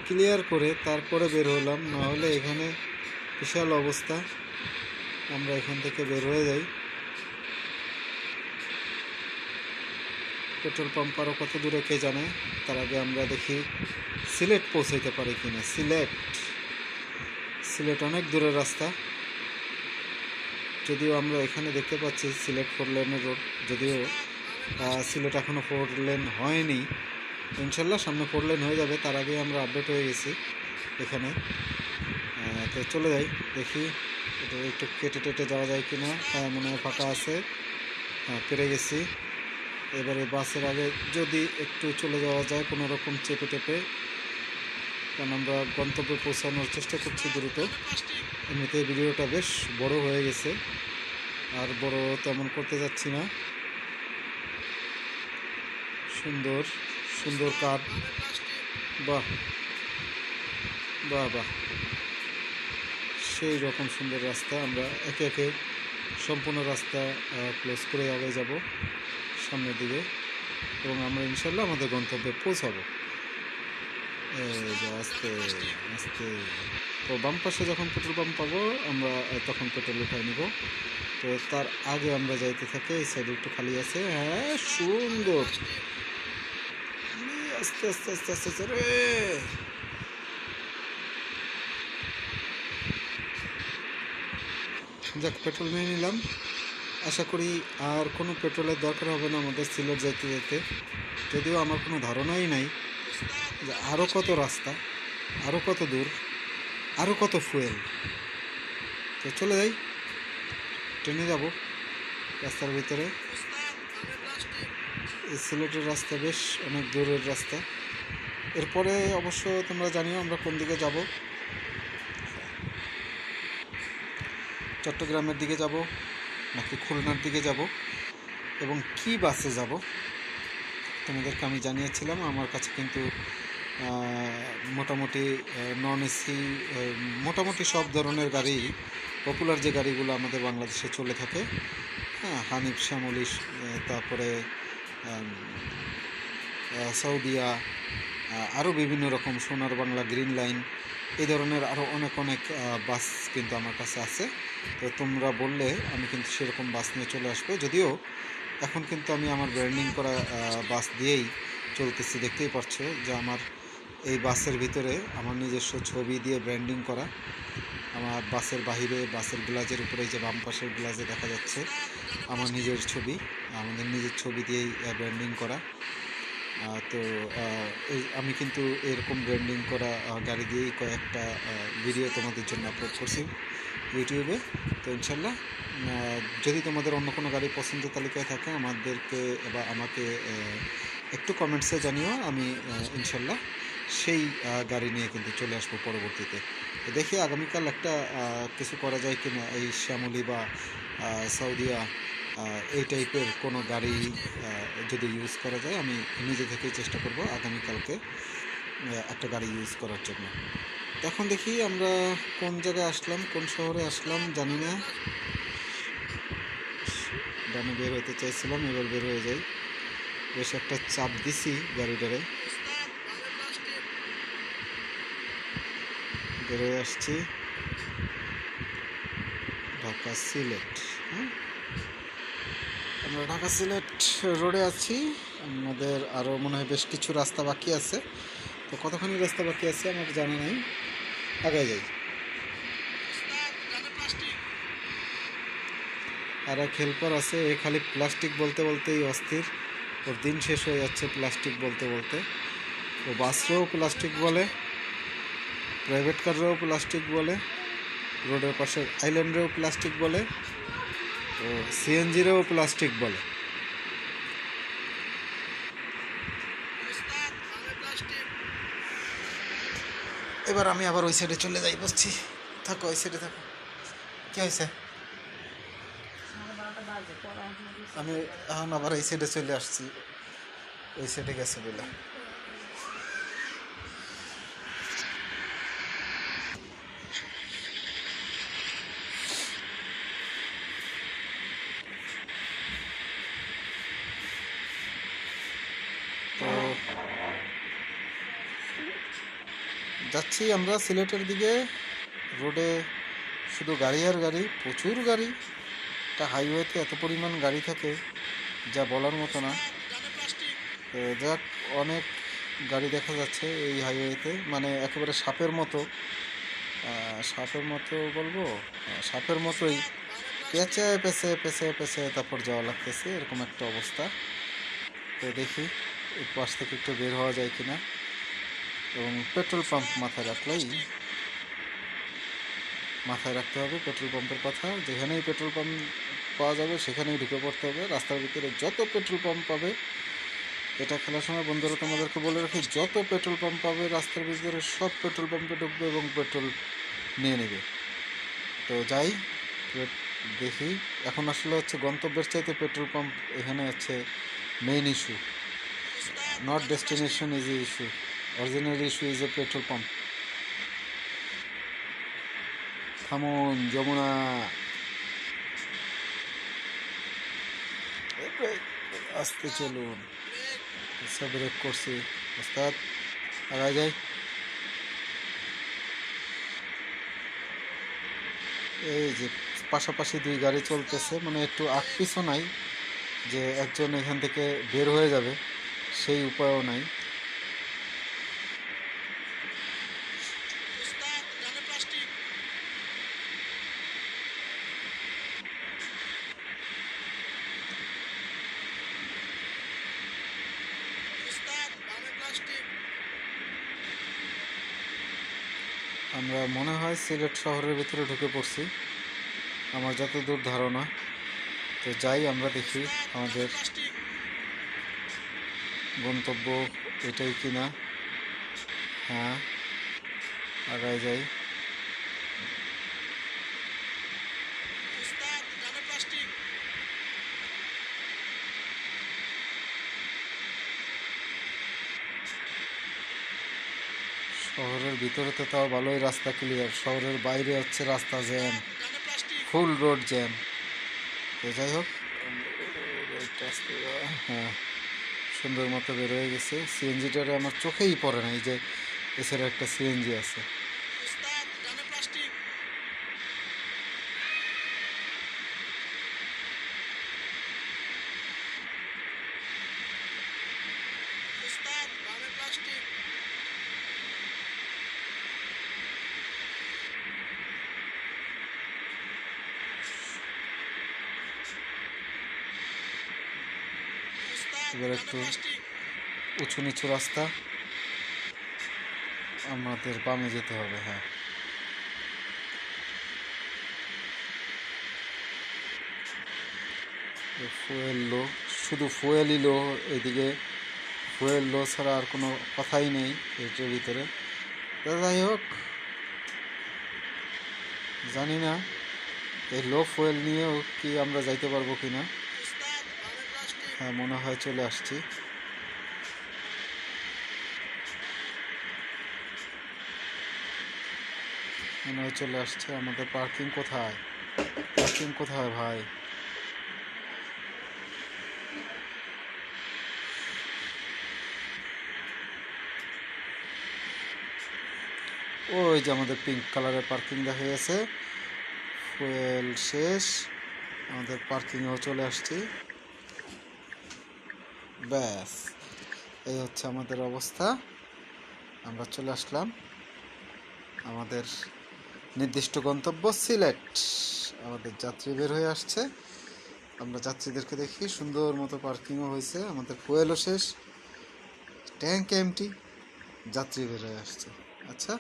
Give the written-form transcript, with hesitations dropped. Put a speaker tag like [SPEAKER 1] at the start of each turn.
[SPEAKER 1] Clear করে তারপরে বের হলাম, না হলে এখানে বিশাল অবস্থা। আমরা এখান থেকে বের হয়ে যাই। পেট্রোল পাম্প আরও কত দূরে কে জানে। তার আগে আমরা দেখি সিলেট পৌঁছাইতে পারি কিনা। সিলেট অনেক দূরের রাস্তা, যদিও আমরা এখানে দেখতে পাচ্ছি সিলেট 4 লেনের রোড, যদিও সিলেট এখনও 4 লেন হয়নি। ইনশাল্লাহ সামনে 4 লেন হয়ে যাবে, তার আগে আমরা আপডেট হয়ে গেছি এখানে। তো চলে যাই, দেখি এটা একটু কেটে টেটে যাওয়া যায় কিনা। মনে হয় ফাঁকা আছে, পেরে গেছি। এবারে বাসের আগে যদি একটু চলে যাওয়া যায় কোনো রকম চেপে টেপে, কারণ আমরা গন্তব্যে পৌঁছানোর চেষ্টা করছি দ্রুত। এমনিতে ভিডিওটা বেশ বড় হয়ে গেছে, আর বড় তেমন করতে যাচ্ছি না। সুন্দর সুন্দর কাঠ, বাহ বাহ বাহ, সেই রকম সুন্দর রাস্তা। আমরা একে একে সম্পূর্ণ রাস্তা ক্লোজ করে আগে যাব সামনের দিকে, এবং আমরা ইনশাল্লাহ আমাদের গন্তব্যে পৌঁছাবো। আস্তে আস্তে। তো বাম পাশে যখন পেট্রোল পাম্প পাবো আমরা তখন পেট্রোল উঠাই নিব। তো তার আগে আমরা যাইতে থাকি। এই সাইডে একটু খালি আছে, হ্যাঁ সুন্দর। আস্তে আস্তে আস্তে আস্তে আস্তে রে। যাক, পেট্রোল নিয়ে নিলাম। আশা করি আর কোনো পেট্রোলের দরকার হবে না আমাদের সিলেট যেতে যেতে। যদিও আমার কোনো ধারণাই নাই যে আরও কত রাস্তা, আরও কত দূর, আরও কত ফুয়েল। তো চলে যাই, ট্রেনে যাব রাস্তার ভিতরে। এই সিলেটের রাস্তা বেশ অনেক দূরের রাস্তা। এরপরে অবশ্য তোমরা জানিও আমরা কোন দিকে যাব। চট্টগ্রামের দিকে যাব নাকি খুলনার দিকে যাব, এবং কি বাসে যাব তোমাদেরকে আমি জানিয়েছিলাম। আমার কাছে কিন্তু মোটামুটি নন এসি, মোটামুটি সব ধরনের গাড়ি, পপুলার যে গাড়িগুলো আমাদের বাংলাদেশে চলে থাকে, হ্যাঁ, হানিফ, শ্যামলী, তারপরে সৌদিয়া, আরও বিভিন্ন রকম, সোনার বাংলা, গ্রিন লাইন, এই ধরনের আরও অনেক বাস কিন্তু আমার কাছে আছে। তো তোমরা বললে আমি কিন্তু সেরকম বাস নিয়ে চলে আসবো। যদিও এখন কিন্তু আমি আমার ব্র্যান্ডিং করা বাস দিয়েই চলতেছি। দেখতেই পাচ্ছো যে আমার এই বাসের ভিতরে আমার নিজস্ব ছবি দিয়ে ব্র্যান্ডিং করা। আমার বাসের বাহিরে, বাসের গ্লাজের উপরে, যে বাম পাশের গ্লাজে দেখা যাচ্ছে আমার নিজের ছবি, আমাদের নিজের ছবি দিয়েই ব্র্যান্ডিং করা। তো আমি কিন্তু এরকম ব্র্যান্ডিং করা গাড়ি দিয়েই কয়েকটা ভিডিও তোমাদের জন্য আপলোড করছি ইউটিউবে। তো ইনশাল্লাহ যদি তোমাদের অন্য কোনো গাড়ি পছন্দের তালিকায় থাকে আমাদেরকে বা আমাকে একটু কমেন্টসে জানিও। আমি ইনশাল্লাহ সেই গাড়ি নিয়ে কিন্তু চলে আসবো পরবর্তীতে। তো দেখি আগামীকাল একটা কিছু করা যায় কি না, এই শ্যামলী বা সৌদিয়া এই টাইপের কোনো গাড়ি যদি ইউজ করা যায়, আমি নিজে থেকেই চেষ্টা করব আগামীকালকে একটা গাড়ি ইউজ করার জন্য। এখন দেখি আমরা কোন জায়গায় আসলাম, কোন শহরে আসলাম জানি না। ডানে বের হতে চাইছিলাম, এবার বের হয়ে যাই। বেশ একটা চাপ দিছি গাড়িটারে, বের হয়ে আসছি। ঢাকা সিলেট, হ্যাঁ, আমরা ঢাকা সিলেট রোডে আছি। আমাদের আরও মনে হয় বেশ কিছু রাস্তা বাকি আছে। তো কতখানি রাস্তা বাকি আছে আমার জানা নাই, আগে যাই। আর এক হেল্পার আছে, এ খালি প্লাস্টিক বলতে বলতেই অস্থির, ওর দিন শেষ হয়ে যাচ্ছে প্লাস্টিক বলতে বলতে। ও বাসরেও প্লাস্টিক বলে, প্রাইভেট কারেও প্লাস্টিক বলে, রোডের পাশের আইল্যান্ডেও প্লাস্টিক বলে, ও সিএনজিরেও প্লাস্টিক বলে। এবার আমি আবার ওই সাইডে চলে যাই, বসছি। থাকো ওই সাইডে থাকো। কি হয়েছে? আমি এখন আবার এই সাইডে চলে আসছি, ওই সাইডে গেছে বলে। তো যাচ্ছি আমরা সিলেটের দিকে। রোডে শুধু গাড়ি আর গাড়ি, প্রচুর গাড়ি। একটা হাইওয়েতে এত পরিমাণ গাড়ি থাকে যা বলার মতো না। তো যাক, অনেক গাড়ি দেখা যাচ্ছে এই হাইওয়েতে, মানে একেবারে সাপের মতো। সাপের মতো বলবো, সাপের মতোই পেঁচে পেঁচে পেঁচে পেঁচে তারপর যাওয়া লাগতেছে, এরকম একটা অবস্থা। তো দেখি এই পাশ থেকে একটু বের হওয়া যায় কিনা। এবং পেট্রোল পাম্প মাথায় রাখতে হবে পেট্রোল পাম্পের কথা। যেখানেই পেট্রোল পাম্প পাওয়া যাবে সেখানেই ঢুকে পড়তে হবে। রাস্তার ভিতরে যত পেট্রোল পাম্প পাবে, এটা খেলার সময় বন্ধুরা তোমাদেরকে বলে রাখি, যত পেট্রোল পাম্প পাবে রাস্তার ভিতরে সব পেট্রোল পাম্পে ঢুকবে এবং পেট্রোল নিয়ে নেবে। তো যাই, দেখি। এখন আসলে হচ্ছে গন্তব্যের চাইতে পেট্রোল পাম্প এখানে হচ্ছে main issue. Not destination is a issue, original issue is a petrol pump. থামুন যমুনা, আস্তে চলুন। আচ্ছা, ব্রেক করছি ওস্তাদ, আগায় যাই। এই যে পাশাপাশি দুই গাড়ি চলতেছে, মানে একটু আগ পিছও নাই যে একজন এখান থেকে বের হয়ে যাবে, সেই উপায়ও নাই। আমরা মনে হয় সিলেট শহরের ভিতরে ঢুকে পড়ছি, আমার যতদূর ধারণা। তো যাই, আমরা দেখি আমাদের গন্তব্য এটাই কিনা। হ্যাঁ, আগায় যাই। শহরের ভিতরে তো তাও ভালোই রাস্তা ক্লিয়ার, শহরের বাইরে হচ্ছে রাস্তা জ্যাম, ফুল রোড জ্যাম। তো যাই হোক, হ্যাঁ, সুন্দর মতো বের হয়ে গেছে। সিএনজিটারে আমার চোখেই পড়ে নাই যে এছাড়া একটা সিএনজি আছে। এবার একটু উঁচু নিচু রাস্তা, আমাদের বামে যেতে হবে। হ্যাঁ, ফুয়েল লো, শুধু ফুয়েলই লো এদিকে। ফুয়েল লো ছাড়া আর কোনো কথাই নেই এটার ভিতরে। যাই হোক, জানি না এই লো ফুয়েল নিয়েও কি আমরা যাইতে পারবো কিনা। হ্যাঁ, মনে হয় চলে আসছি। মনে হয় চলে আসছে। আমাদের পার্কিং কোথায়? পার্কিং কোথায় ভাই? ওই যে আমাদের পিঙ্ক কালারের পার্কিং দেখা গেছে। ফুয়েল শেষ, আমাদের পার্কিংয়েও চলে আসছি। ব্যাস, এই হচ্ছে আমাদের অবস্থা। আমরা চলে আসলাম আমাদের নির্দিষ্ট গন্তব্য সিলেট। আমাদের যাত্রী বের হয়ে আসছে, আমরা যাত্রীদেরকে দেখি। সুন্দর মতো পার্কিংও হয়েছে, আমাদের ফুয়েলও শেষ, ট্যাঙ্ক এমটি, যাত্রী বের হয়ে আসছে। আচ্ছা,